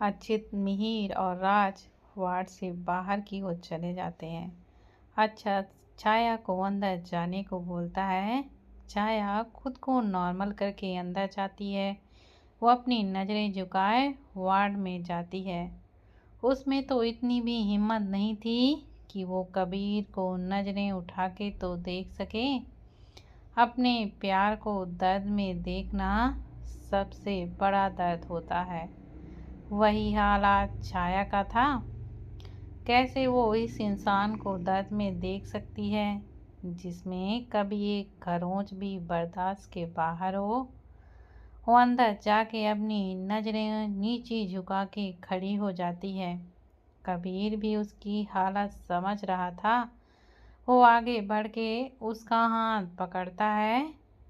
अच्युत, मिहिर और राज वार्ड से बाहर की ओर चले जाते हैं। अच्छा छाया को अंदर जाने को बोलता है। छाया खुद को नॉर्मल करके अंदर जाती है। वो अपनी नज़रें झुकाए वार्ड में जाती है। उसमें तो इतनी भी हिम्मत नहीं थी कि वो कबीर को नज़रें उठा के तो देख सके। अपने प्यार को दर्द में देखना सबसे बड़ा दर्द होता है। वही हालात छाया का था। कैसे वो इस इंसान को दर्द में देख सकती है जिसमें कभी एक खरोंच भी बर्दाश्त के बाहर हो। वो अंदर जाके अपनी नज़रें नीचे झुका के खड़ी हो जाती है। कबीर भी उसकी हालत समझ रहा था। वो आगे बढ़ के उसका हाथ पकड़ता है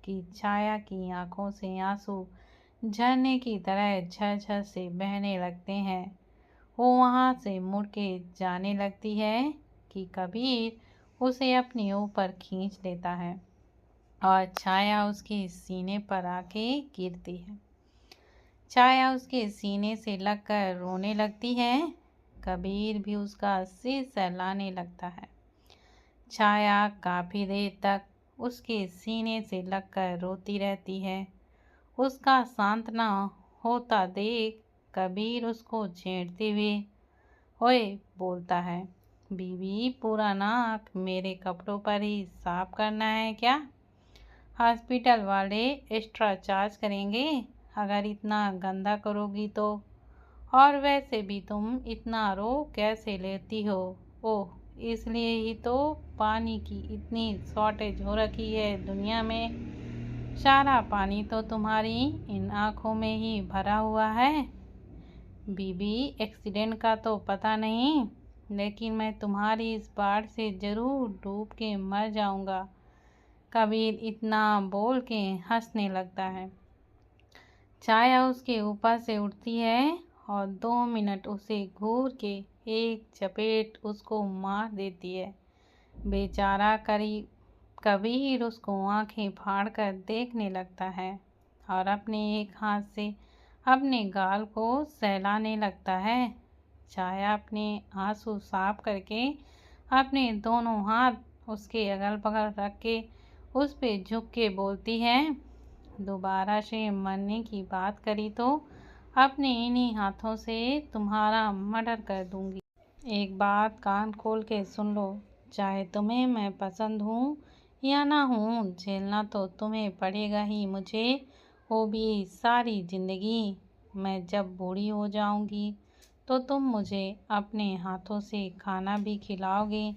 कि छाया की आंखों से आंसू झरने की तरह झरझर से बहने लगते हैं। वो वहाँ से मुड़ के जाने लगती है कि कबीर उसे अपने ऊपर खींच लेता है और छाया उसके सीने पर आके गिरती है। छाया उसके सीने से लगकर रोने लगती है। कबीर भी उसका सिर सहलाने लगता है। छाया काफ़ी देर तक उसके सीने से लगकर रोती रहती है। उसका सांत्वना होता देख कबीर उसको छेड़ते हुए ओए बोलता है, बीवी पूरा नाक मेरे कपड़ों पर ही साफ करना है क्या? हॉस्पिटल वाले एक्स्ट्रा चार्ज करेंगे अगर इतना गंदा करोगी तो। और वैसे भी तुम इतना रो कैसे लेती हो? ओह, इसलिए ही तो पानी की इतनी शॉर्टेज हो रखी है दुनिया में। सारा पानी तो तुम्हारी इन आँखों में ही भरा हुआ है। बीबी एक्सीडेंट का तो पता नहीं, लेकिन मैं तुम्हारी इस बाढ़ से ज़रूर डूब के मर जाऊंगा। कबीर इतना बोल के हंसने लगता है। छाया उसके ऊपर से उठती है और 2 मिनट उसे घूर के एक चपेट उसको मार देती है। बेचारा कबीर उसको आंखें फाड़ कर देखने लगता है और अपने एक हाथ से अपने गाल को सहलाने लगता है। छाया अपने आंसू साफ करके अपने दोनों हाथ उसके अगल बगल रख के उस पे झुक के बोलती है, दोबारा से मरने की बात करी तो अपने इन्हीं हाथों से तुम्हारा मर्डर कर दूंगी। एक बात कान खोल के सुन लो, चाहे तुम्हें मैं पसंद हूँ या ना हूँ, झेलना तो तुम्हें पड़ेगा ही मुझे, वो भी सारी ज़िंदगी। मैं जब बूढ़ी हो जाऊँगी तो तुम मुझे अपने हाथों से खाना भी खिलाओगे,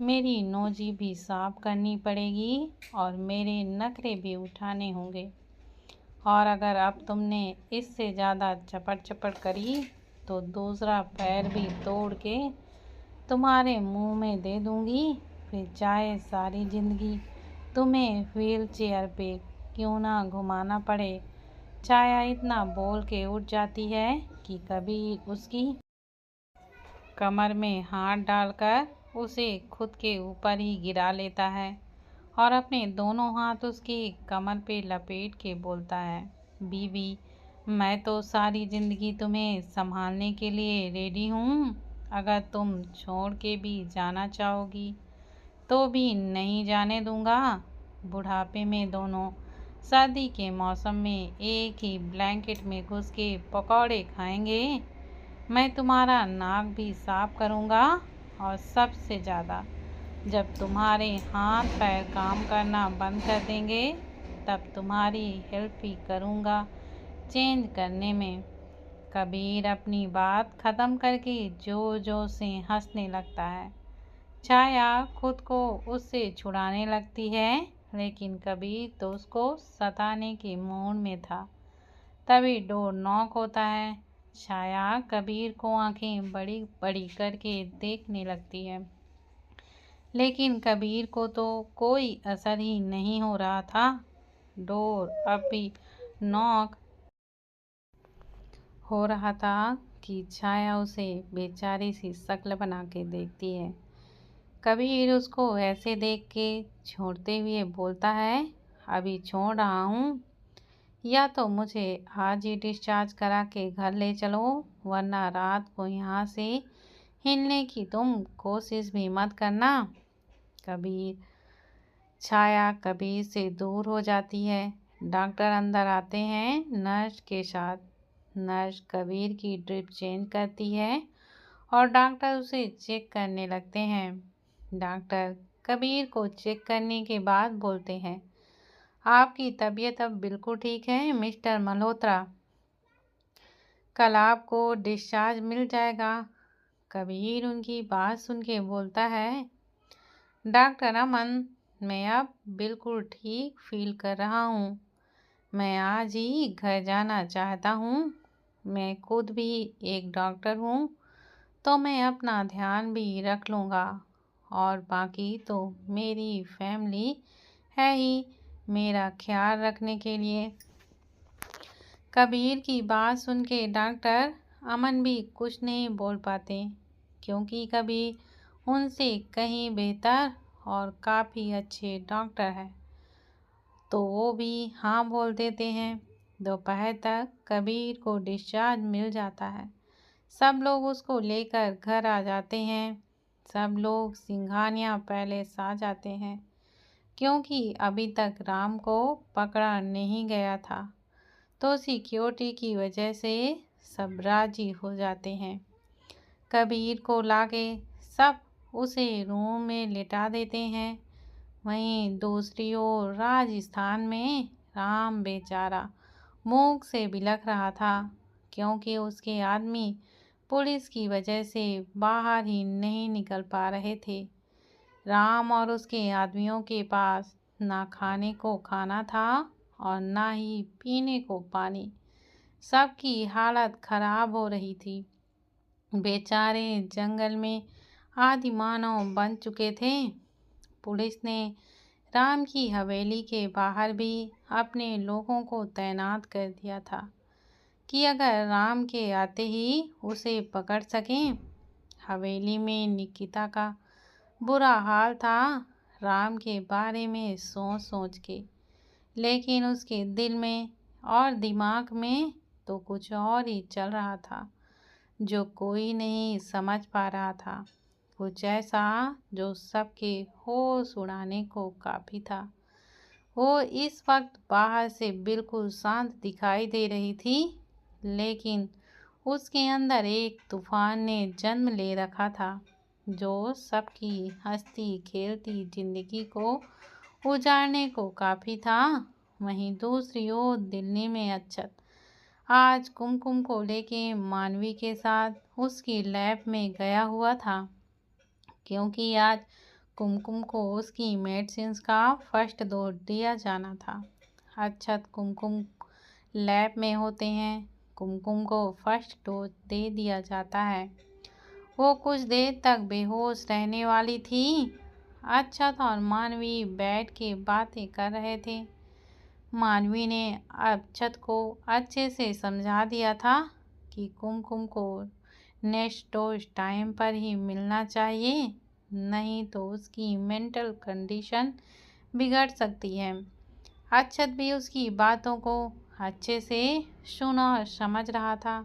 मेरी नोजी भी साफ करनी पड़ेगी और मेरे नखरे भी उठाने होंगे। और अगर अब तुमने इससे ज़्यादा चपट चपट करी तो दूसरा पैर भी तोड़ के तुम्हारे मुंह में दे दूंगी, फिर चाहे सारी ज़िंदगी तुम्हें व्हील चेयर पे क्यों ना घुमाना पड़े। छाया इतना बोल के उठ जाती है कि कबीर उसकी कमर में हाथ डालकर उसे खुद के ऊपर ही गिरा लेता है और अपने दोनों हाथ उसकी कमर पे लपेट के बोलता है, बीवी मैं तो सारी ज़िंदगी तुम्हें संभालने के लिए रेडी हूँ। अगर तुम छोड़ के भी जाना चाहोगी तो भी नहीं जाने दूंगा। बुढ़ापे में दोनों सर्दी के मौसम में एक ही ब्लैंकेट में घुस के पकौड़े खाएंगे। मैं तुम्हारा नाक भी साफ करूंगा और सबसे ज़्यादा जब तुम्हारे हाथ पैर काम करना बंद कर देंगे तब तुम्हारी हेल्प भी करूंगा चेंज करने में। कबीर अपनी बात ख़त्म करके जोर जोर से हंसने लगता है। छाया खुद को उससे छुड़ाने लगती है, लेकिन कबीर तो उसको सताने के मूड में था। तभी डोर नॉक होता है। छाया कबीर को आंखें बड़ी बड़ी करके देखने लगती है, लेकिन कबीर को तो कोई असर ही नहीं हो रहा था। डोर अब भी नॉक हो रहा था कि छाया उसे बेचारी सी शक्ल बना के देखती है। कबीर उसको ऐसे देख के छोड़ते हुए बोलता है, अभी छोड़ रहा हूँ, या तो मुझे आज ही डिस्चार्ज करा के घर ले चलो, वरना रात को यहाँ से हिलने की तुम कोशिश भी मत करना। कबीर छाया कबीर से दूर हो जाती है। डॉक्टर अंदर आते हैं नर्स के साथ। नर्स कबीर की ड्रिप चेंज करती है और डॉक्टर उसे चेक करने लगते हैं। डॉक्टर कबीर को चेक करने के बाद बोलते हैं, आपकी तबीयत अब बिल्कुल ठीक है मिस्टर मल्होत्रा, कल आपको डिस्चार्ज मिल जाएगा। कबीर उनकी बात सुन के बोलता है, डॉक्टर अमन, मैं अब बिल्कुल ठीक फील कर रहा हूँ। मैं आज ही घर जाना चाहता हूँ। मैं खुद भी एक डॉक्टर हूँ, तो मैं अपना ध्यान भी रख लूँगा, और बाकी तो मेरी फैमिली है ही मेरा ख्याल रखने के लिए। कबीर की बात सुन के डॉक्टर अमन भी कुछ नहीं बोल पाते, क्योंकि कबीर उनसे कहीं बेहतर और काफ़ी अच्छे डॉक्टर हैं, तो वो भी हाँ बोल देते हैं। दोपहर तक कबीर को डिस्चार्ज मिल जाता है। सब लोग उसको लेकर घर आ जाते हैं। सब लोग सिंघानिया पैलेस आ जाते हैं, क्योंकि अभी तक राम को पकड़ा नहीं गया था, तो सिक्योरिटी की वजह से सब राजी हो जाते हैं। कबीर को लाके सब उसे रूम में लिटा देते हैं। वहीं दूसरी ओर राजस्थान में राम बेचारा मूक से बिलख रहा था, क्योंकि उसके आदमी पुलिस की वजह से बाहर ही नहीं निकल पा रहे थे। राम और उसके आदमियों के पास ना खाने को खाना था और ना ही पीने को पानी। सबकी हालत खराब हो रही थी। बेचारे जंगल में आदि मानव बन चुके थे। पुलिस ने राम की हवेली के बाहर भी अपने लोगों को तैनात कर दिया था कि अगर राम के आते ही उसे पकड़ सकें। हवेली में निकिता का बुरा हाल था राम के बारे में सोच सोच के, लेकिन उसके दिल में और दिमाग में तो कुछ और ही चल रहा था, जो कोई नहीं समझ पा रहा था। कुछ ऐसा जो सबके होश उड़ाने को काफ़ी था। वो इस वक्त बाहर से बिल्कुल शांत दिखाई दे रही थी, लेकिन उसके अंदर एक तूफान ने जन्म ले रखा था, जो सबकी हंसती खेलती जिंदगी को उजाड़ने को काफ़ी था। वहीं दूसरी ओर दिल्ली में अक्षत आज कुमकुम को लेके मानवी के साथ उसकी लैब में गया हुआ था, क्योंकि आज कुमकुम को उसकी मेडिसिन का फर्स्ट डोज दिया जाना था। अक्षत कुमकुम लैब में होते हैं। कुमकुम को फर्स्ट डोज दे दिया जाता है। वो कुछ देर तक बेहोश रहने वाली थी। अक्षत और मानवी बैठ के बातें कर रहे थे। मानवी ने अक्षत को अच्छे से समझा दिया था कि कुमकुम को नेक्स्ट डोज टाइम पर ही मिलना चाहिए, नहीं तो उसकी मेंटल कंडीशन बिगड़ सकती है। अक्षत भी उसकी बातों को अच्छे से सुन और समझ रहा था।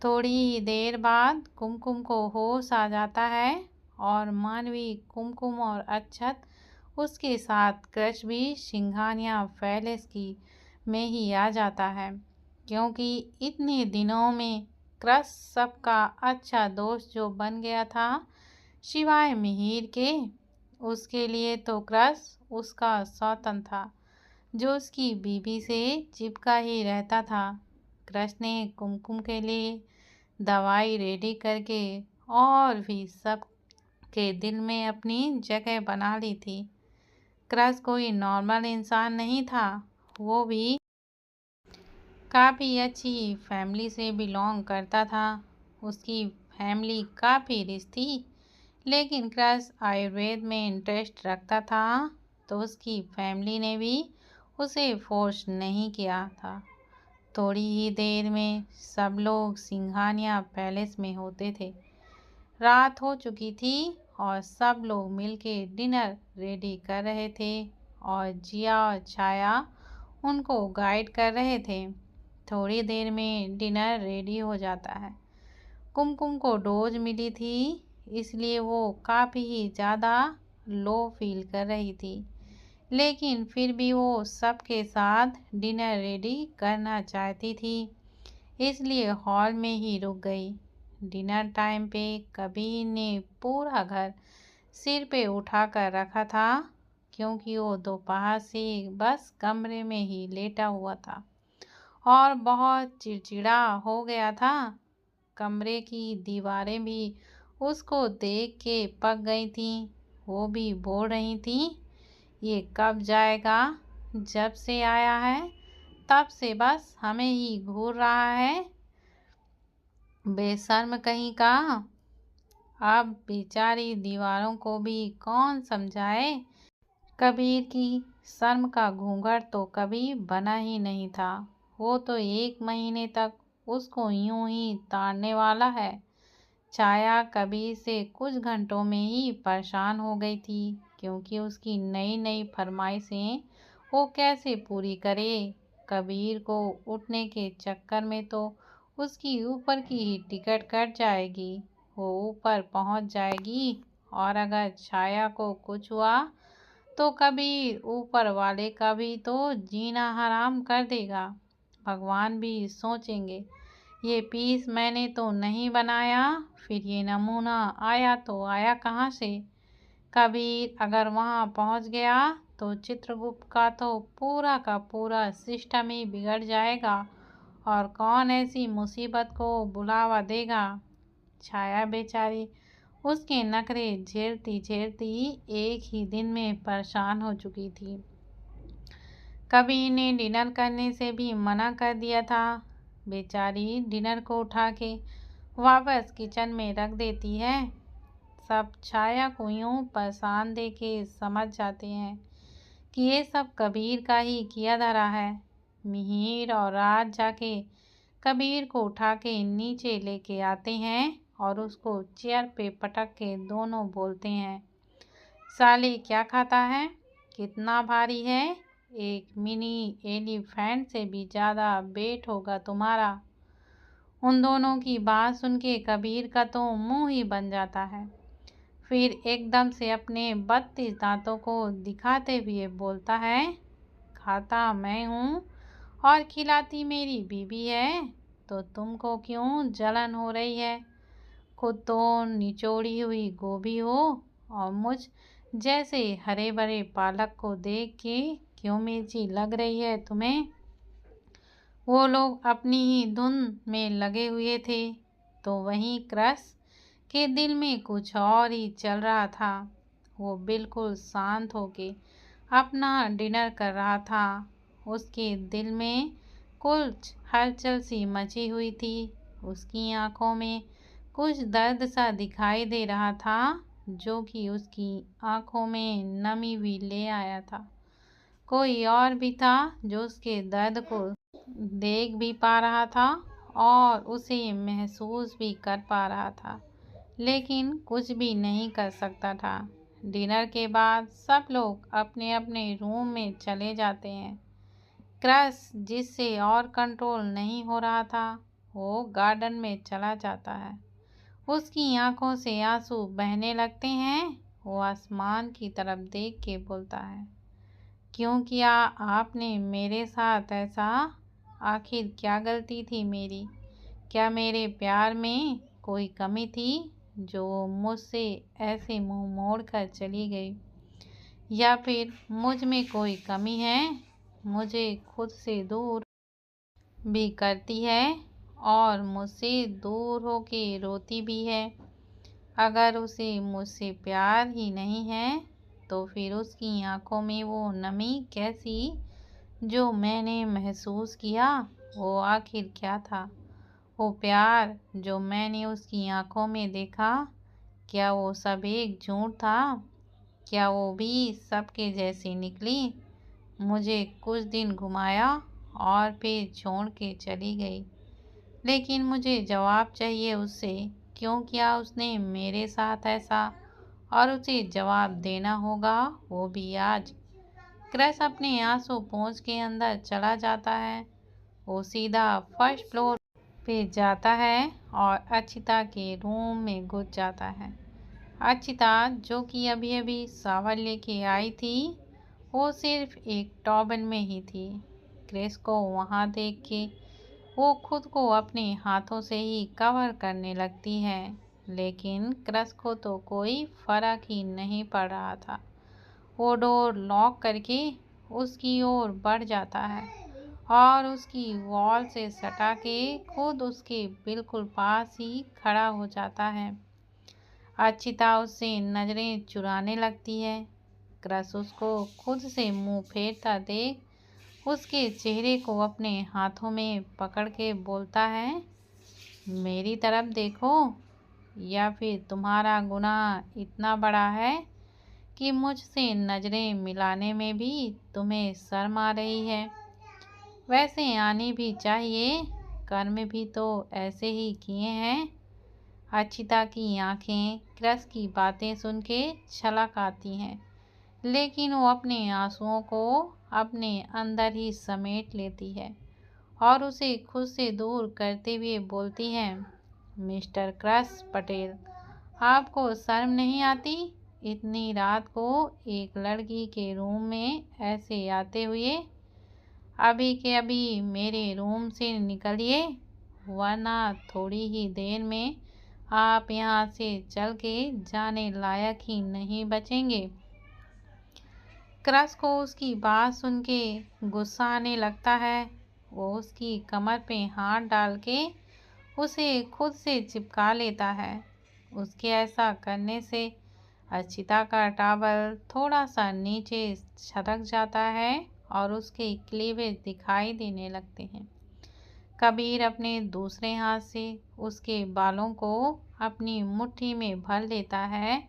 थोड़ी ही देर बाद कुमकुम को होश आ जाता है और मानवी, कुमकुम और अक्षत उसके साथ क्रश भी सिंघानिया पैलेस की में ही आ जाता है, क्योंकि इतने दिनों में क्रश सबका अच्छा दोस्त जो बन गया था, सिवाय मिहिर के। उसके लिए तो क्रश उसका सौतन था, जो उसकी बीबी से चिपका ही रहता था। क्रश ने कुमकुम के लिए दवाई रेडी करके और भी सब के दिल में अपनी जगह बना ली थी। क्रश कोई नॉर्मल इंसान नहीं था, वो भी काफ़ी अच्छी फैमिली से बिलोंग करता था। उसकी फैमिली काफ़ी रिच थी, लेकिन क्रश आयुर्वेद में इंटरेस्ट रखता था, तो उसकी फैमिली ने भी उसे फोर्स नहीं किया था। थोड़ी ही देर में सब लोग सिंघानिया पैलेस में होते थे। रात हो चुकी थी और सब लोग मिलके डिनर रेडी कर रहे थे, और जिया और छाया उनको गाइड कर रहे थे। थोड़ी देर में डिनर रेडी हो जाता है। कुमकुम को डोज मिली थी, इसलिए वो काफ़ी ही ज़्यादा लो फील कर रही थी, लेकिन फिर भी वो सबके साथ डिनर रेडी करना चाहती थी, इसलिए हॉल में ही रुक गई। डिनर टाइम पे कबीर ने पूरा घर सिर पे उठा कर रखा था, क्योंकि वो दोपहर से बस कमरे में ही लेटा हुआ था और बहुत चिड़चिड़ा हो गया था। कमरे की दीवारें भी उसको देख के पक गई थीं। वो भी बोल रही थी, ये कब जाएगा? जब से आया है तब से बस हमें ही घूर रहा है, बेशर्म कहीं का। अब बेचारी दीवारों को भी कौन समझाए। कबीर की शर्म का घूंघट तो कभी बना ही नहीं था। वो तो 1 महीने तक उसको यूं ही ताड़ने वाला है। छाया कबीर से कुछ घंटों में ही परेशान हो गई थी, क्योंकि उसकी नई नई फरमाइशें वो कैसे पूरी करे। कबीर को उठने के चक्कर में तो उसकी ऊपर की ही टिकट कट जाएगी। वो ऊपर पहुंच जाएगी और अगर छाया को कुछ हुआ तो कबीर ऊपर वाले का भी तो जीना हराम कर देगा। भगवान भी सोचेंगे, ये पीस मैंने तो नहीं बनाया, फिर ये नमूना आया तो आया कहाँ से। कबीर अगर वहाँ पहुँच गया तो चित्रगुप्त का तो पूरा का पूरा सिस्टम ही बिगड़ जाएगा और कौन ऐसी मुसीबत को बुलावा देगा। छाया बेचारी उसके नखरे झेलती झेलती एक ही दिन में परेशान हो चुकी थी। कबीर ने डिनर करने से भी मना कर दिया था। बेचारी डिनर को उठा के वापस किचन में रख देती है। सब छाया को यूं परेशान देख के समझ जाते हैं कि ये सब कबीर का ही किया धरा है। मिहिर और राज जाके कबीर को उठा के नीचे लेके आते हैं और उसको चेयर पे पटक के दोनों बोलते हैं, साले क्या खाता है? कितना भारी है? एक मिनी एलिफेंट से भी ज़्यादा वेट होगा तुम्हारा। उन दोनों की बात सुन के कबीर का तो मुंह ही बन जाता है। फिर एकदम से अपने 32 दांतों को दिखाते हुए बोलता है, खाता मैं हूँ और खिलाती मेरी बीवी है, तो तुमको क्यों जलन हो रही है? खुद तो निचोड़ी हुई गोभी हो और मुझ जैसे हरे भरे पालक को देख के क्यों मिर्ची लग रही है तुम्हें? वो लोग अपनी ही धुन में लगे हुए थे, तो वहीं क्रस के दिल में कुछ और ही चल रहा था। वो बिल्कुल शांत होके अपना डिनर कर रहा था। उसके दिल में कुछ हलचल सी मची हुई थी। उसकी आंखों में कुछ दर्द सा दिखाई दे रहा था, जो कि उसकी आंखों में नमी भी ले आया था। कोई और भी था जो उसके दर्द को देख भी पा रहा था और उसे महसूस भी कर पा रहा था, लेकिन कुछ भी नहीं कर सकता था। डिनर के बाद सब लोग अपने अपने रूम में चले जाते हैं। क्रस, जिससे और कंट्रोल नहीं हो रहा था, वो गार्डन में चला जाता है। उसकी आंखों से आंसू बहने लगते हैं। वो आसमान की तरफ देख के बोलता है, क्यों किया आपने मेरे साथ ऐसा? आखिर क्या गलती थी मेरी? क्या मेरे प्यार में कोई कमी थी जो मुझसे ऐसे मुंह मोड़ कर चली गई? या फिर मुझ में कोई कमी है? मुझे खुद से दूर भी करती है और मुझसे दूर होके रोती भी है। अगर उसे मुझसे प्यार ही नहीं है तो फिर उसकी आंखों में वो नमी कैसी जो मैंने महसूस किया? वो आखिर क्या था? वो प्यार जो मैंने उसकी आंखों में देखा, क्या वो सब एक झूठ था? क्या वो भी सबके जैसी निकली? मुझे कुछ दिन घुमाया और फिर छोड़ के चली गई, लेकिन मुझे जवाब चाहिए उससे। क्यों किया उसने मेरे साथ ऐसा? और उसे जवाब देना होगा, वो भी आज। क्रस अपने आंसू पोंछ के अंदर चला जाता है। वो सीधा फर्स्ट फ्लोर पे जाता है और अचिता के रूम में घुस जाता है। अचिता, जो कि अभी अभी शावर लेके आई थी, वो सिर्फ एक टॉवल में ही थी। क्रिस को वहां देख के वो खुद को अपने हाथों से ही कवर करने लगती है, लेकिन क्रिस को तो कोई फर्क ही नहीं पड़ रहा था। वो डोर लॉक करके उसकी ओर बढ़ जाता है और उसकी वॉल से सटा के खुद उसके बिल्कुल पास ही खड़ा हो जाता है। अचिता उससे नजरें चुराने लगती है। क्रस उसको खुद से मुंह फेरता देख उसके चेहरे को अपने हाथों में पकड़ के बोलता है, मेरी तरफ देखो, या फिर तुम्हारा गुनाह इतना बड़ा है कि मुझसे नजरें मिलाने में भी तुम्हें शर्म आ रही है। वैसे आनी भी चाहिए, कर्म भी तो ऐसे ही किए हैं। अचिता की आंखें क्रस की बातें सुन के छलक आती हैं, लेकिन वो अपने आंसुओं को अपने अंदर ही समेट लेती है और उसे खुद से दूर करते हुए बोलती है, मिस्टर क्रस पटेल, आपको शर्म नहीं आती इतनी रात को एक लड़की के रूम में ऐसे आते हुए? अभी के अभी मेरे रूम से निकलिए, वरना थोड़ी ही देर में आप यहाँ से चल के जाने लायक ही नहीं बचेंगे। क्रस को उसकी बात सुन के गुस्सा आने लगता है। वो उसकी कमर पे हाथ डाल के उसे खुद से चिपका लेता है। उसके ऐसा करने से अचिता का टॉवल थोड़ा सा नीचे सरक जाता है और उसके क्लीवेज दिखाई देने लगते हैं। कबीर अपने दूसरे हाथ से उसके बालों को अपनी मुट्ठी में भर लेता है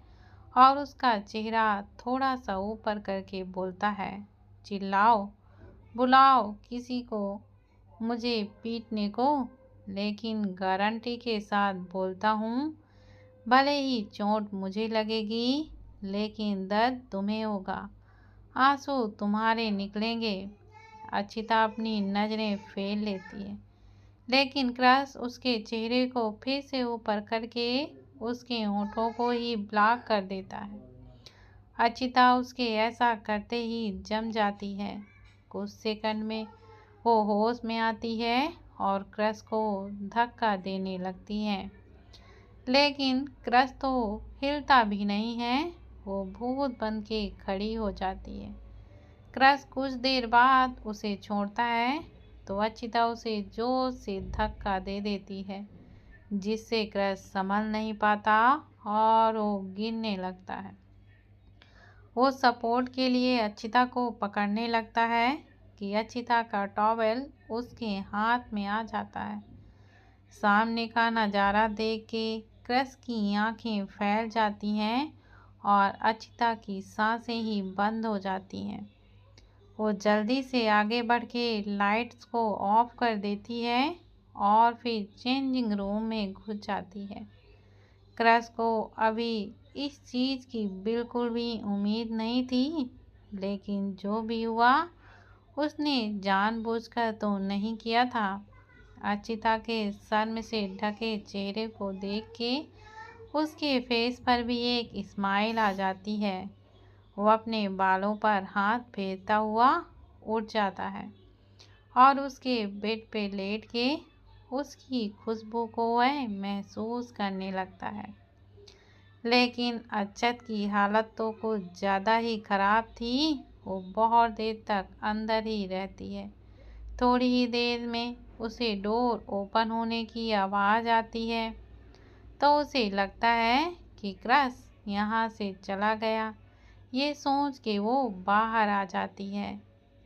और उसका चेहरा थोड़ा सा ऊपर करके बोलता है, चिल्लाओ, बुलाओ किसी को मुझे पीटने को, लेकिन गारंटी के साथ बोलता हूँ, भले ही चोट मुझे लगेगी, लेकिन दर्द तुम्हें होगा, आंसू तुम्हारे निकलेंगे। अचिता अपनी नजरें फेर लेती है, लेकिन क्रस उसके चेहरे को फिर से ऊपर करके उसके होठों को ही ब्लॉक कर देता है। अचिता उसके ऐसा करते ही जम जाती है। कुछ सेकंड में वो होश में आती है और क्रस को धक्का देने लगती है, लेकिन क्रस तो हिलता भी नहीं है। वो भूत बन के खड़ी हो जाती है। क्रस कुछ देर बाद उसे छोड़ता है तो अचिता उसे जोर से धक्का दे देती है, जिससे क्रस संभल नहीं पाता और वो गिरने लगता है। वो सपोर्ट के लिए अचिता को पकड़ने लगता है कि अचिता का टॉवेल उसके हाथ में आ जाता है। सामने का नज़ारा देख के क्रस की आंखें फैल जाती हैं और अचिता की सांसें ही बंद हो जाती हैं। वो जल्दी से आगे बढ़ के लाइट्स को ऑफ कर देती है और फिर चेंजिंग रूम में घुस जाती है। क्रस को अभी इस चीज़ की बिल्कुल भी उम्मीद नहीं थी, लेकिन जो भी हुआ उसने जानबूझकर तो नहीं किया था। अचिता के शर्म से ढके चेहरे को देख के उसके फेस पर भी एक स्माइल आ जाती है। वो अपने बालों पर हाथ फेरता हुआ उठ जाता है और उसके बेड पे लेट के उसकी खुशबू को वह महसूस करने लगता है। लेकिन अक्षत की हालत तो कुछ ज़्यादा ही खराब थी। वो बहुत देर तक अंदर ही रहती है। थोड़ी ही देर में उसे डोर ओपन होने की आवाज़ आती है तो उसे लगता है कि क्रस यहाँ से चला गया। ये सोच के वो बाहर आ जाती है,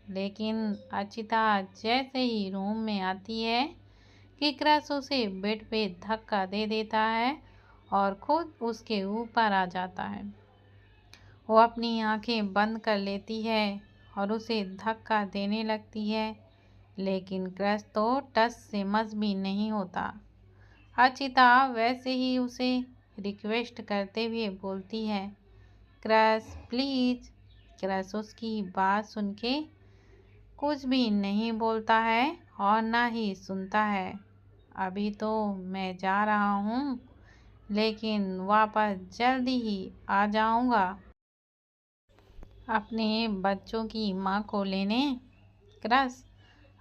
लेकिन अचिता जैसे ही रूम में आती है कि क्रस उसे बेड पे धक्का दे देता है और खुद उसके ऊपर आ जाता है। वो अपनी आंखें बंद कर लेती है और उसे धक्का देने लगती है, लेकिन क्रस तो टस से मस भी नहीं होता। अचिता वैसे ही उसे रिक्वेस्ट करते हुए बोलती है, क्रस प्लीज़, क्रश उसकी बात सुन के कुछ भी नहीं बोलता है और ना ही सुनता है। अभी तो मैं जा रहा हूँ, लेकिन वापस जल्दी ही आ जाऊँगा अपने बच्चों की माँ को लेने। क्रश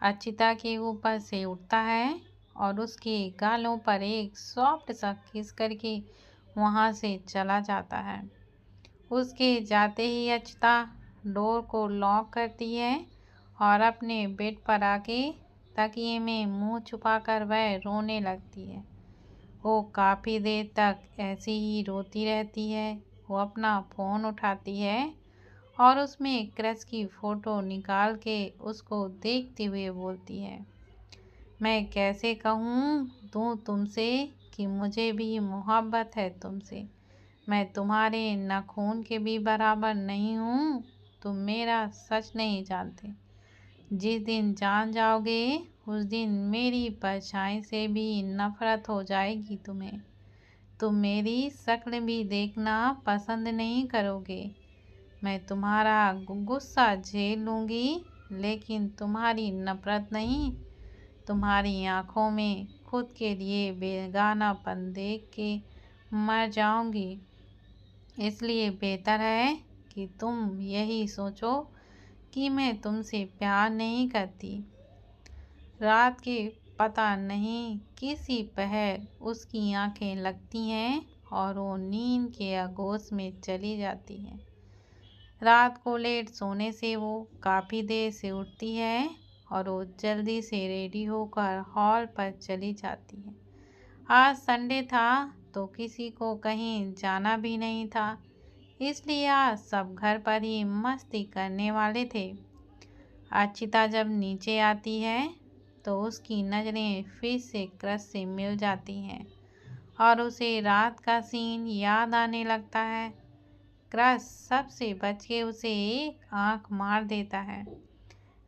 अचिता के ऊपर से उठता है और उसके गालों पर एक सॉफ्ट सा किस करके वहाँ से चला जाता है। उसके जाते ही अचिता डोर को लॉक करती है और अपने बेड पर आके तकिए में मुंह छुपाकर वह रोने लगती है। वो काफ़ी देर तक ऐसी ही रोती रहती है। वो अपना फ़ोन उठाती है और उसमें क्रश की फ़ोटो निकाल के उसको देखते हुए बोलती है, मैं कैसे कहूँ तुमसे कि मुझे भी मोहब्बत है तुमसे। मैं तुम्हारे न खून के भी बराबर नहीं हूँ। तुम मेरा सच नहीं जानते। जिस दिन जान जाओगे उस दिन मेरी परछाई से भी नफरत हो जाएगी तुम्हें। तुम मेरी शक्ल भी देखना पसंद नहीं करोगे। मैं तुम्हारा गुस्सा झेल लूँगी, लेकिन तुम्हारी नफरत नहीं। तुम्हारी आँखों में खुद के लिए बेगानापन देख के मर जाऊँगी। इसलिए बेहतर है कि तुम यही सोचो कि मैं तुमसे प्यार नहीं करती। रात के पता नहीं किसी पहर उसकी आंखें लगती हैं और वो नींद के आगोश में चली जाती हैं। रात को लेट सोने से वो काफ़ी देर से उठती है और वो जल्दी से रेडी होकर हॉल पर चली जाती है। आज संडे था तो किसी को कहीं जाना भी नहीं था, इसलिए आज सब घर पर ही मस्ती करने वाले थे। अचिता जब नीचे आती है तो उसकी नज़रें फिर से क्रश से मिल जाती हैं और उसे रात का सीन याद आने लगता है। क्रश सबसे बच के उसे एक आंख मार देता है,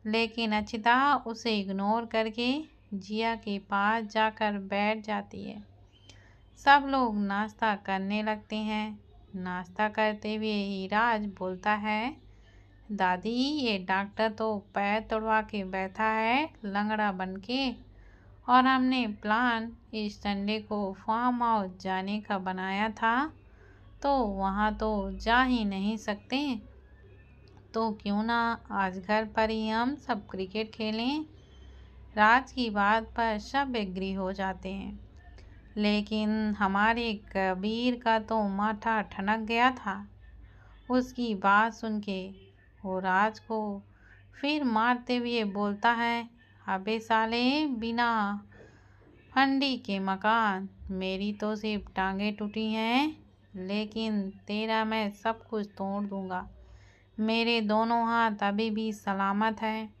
लेकिन अचिता उसे इग्नोर करके जिया के पास जाकर बैठ जाती है। सब लोग नाश्ता करने लगते हैं। नाश्ता करते हुए ही राज बोलता है, दादी ये डॉक्टर तो पैर तोड़वा के बैठा है लंगड़ा बन के, और हमने प्लान इस संडे को फार्म हाउस जाने का बनाया था, तो वहाँ तो जा ही नहीं सकते, तो क्यों ना आज घर पर ही हम सब क्रिकेट खेलें। राज की बात पर सब एग्री हो जाते हैं, लेकिन हमारे कबीर का तो माथा ठनक गया था। उसकी बात सुन के वो राज को फिर मारते हुए बोलता है, अबे साले बिना फंडी के मकान, मेरी तो सिर्फ टांगें टूटी हैं, लेकिन तेरा मैं सब कुछ तोड़ दूंगा। मेरे दोनों हाथ अभी भी सलामत हैं।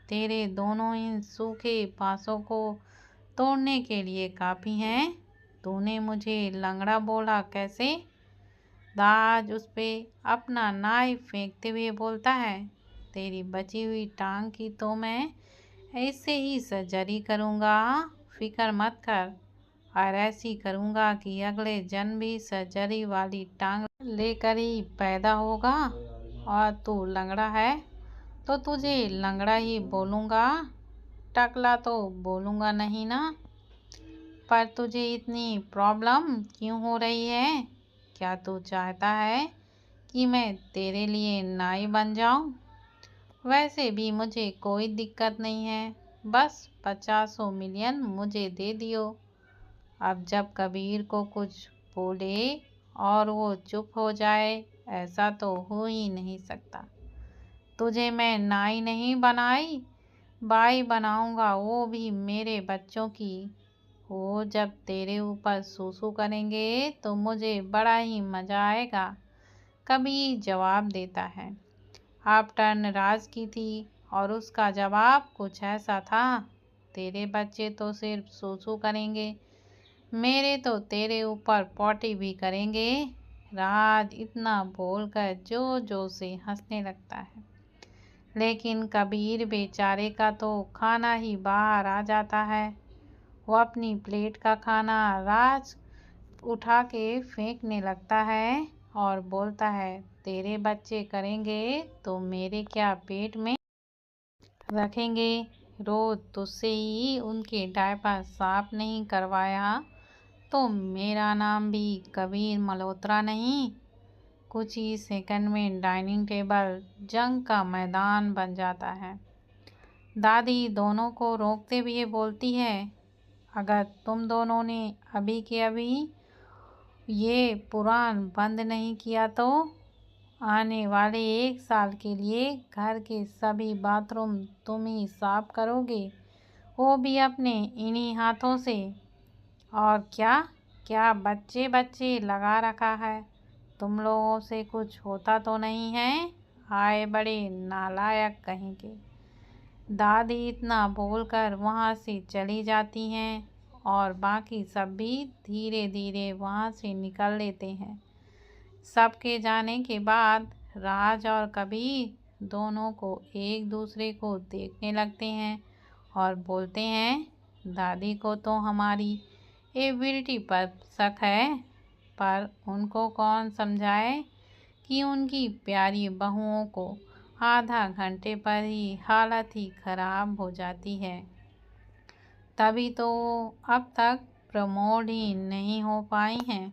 तेरे दोनों इन सूखे बांसों को तोड़ने के लिए काफ़ी हैं। तूने मुझे लंगड़ा बोला कैसे? दाज उस पे अपना नाइफ फेंकते हुए बोलता है, तेरी बची हुई टांग की तो मैं ऐसे ही सर्जरी करूँगा, फिक्र मत कर। और ऐसी करूँगा कि अगले जन्म भी सर्जरी वाली टांग लेकर ही पैदा होगा। और तू लंगड़ा है तो तुझे लंगड़ा ही बोलूँगा, टकला तो बोलूँगा नहीं ना। पर तुझे इतनी प्रॉब्लम क्यों हो रही है? क्या तू चाहता है कि मैं तेरे लिए नाई बन जाऊं? वैसे भी मुझे कोई दिक्कत नहीं है, बस 50 मिलियन मुझे दे दियो। अब जब कबीर को कुछ बोले और वो चुप हो जाए, ऐसा तो हो ही नहीं सकता। तुझे मैं नाई नहीं बनाई, बाई बनाऊंगा, वो भी मेरे बच्चों की। वो जब तेरे ऊपर सूसू करेंगे तो मुझे बड़ा ही मज़ा आएगा। कबीर जवाब देता है। अब टर्न राज की थी और उसका जवाब कुछ ऐसा था, तेरे बच्चे तो सिर्फ सूसू करेंगे, मेरे तो तेरे ऊपर पॉटी भी करेंगे। राज इतना बोलकर जोर जोर से हंसने लगता है, लेकिन कबीर बेचारे का तो खाना ही बाहर आ जाता है। वो अपनी प्लेट का खाना राज उठा के फेंकने लगता है और बोलता है, तेरे बच्चे करेंगे तो मेरे क्या पेट में रखेंगे। रोज तुझसे ही उनके डायपर साफ नहीं करवाया तो मेरा नाम भी कबीर मल्होत्रा नहीं। कुछ ही सेकंड में डाइनिंग टेबल जंग का मैदान बन जाता है। दादी दोनों को रोकते हुए बोलती है, अगर तुम दोनों ने अभी के अभी ये पुराण बंद नहीं किया तो आने वाले 1 साल के लिए घर के सभी बाथरूम तुम ही साफ करोगे, वो भी अपने इन्हीं हाथों से। और क्या क्या बच्चे बच्चे लगा रखा है, तुम लोगों से कुछ होता तो नहीं है, आए बड़े नालायक कहीं के। दादी इतना बोलकर वहाँ से चली जाती हैं और बाकी सब भी धीरे धीरे वहाँ से निकल लेते हैं। सबके जाने के बाद राज और कबीर दोनों को एक दूसरे को देखने लगते हैं और बोलते हैं, दादी को तो हमारी एबिलिटी पर शक है, पर उनको कौन समझाए कि उनकी प्यारी बहुओं को आधा घंटे पर ही हालत ही खराब हो जाती है। तभी तो अब तक प्रमोट ही नहीं हो पाई हैं।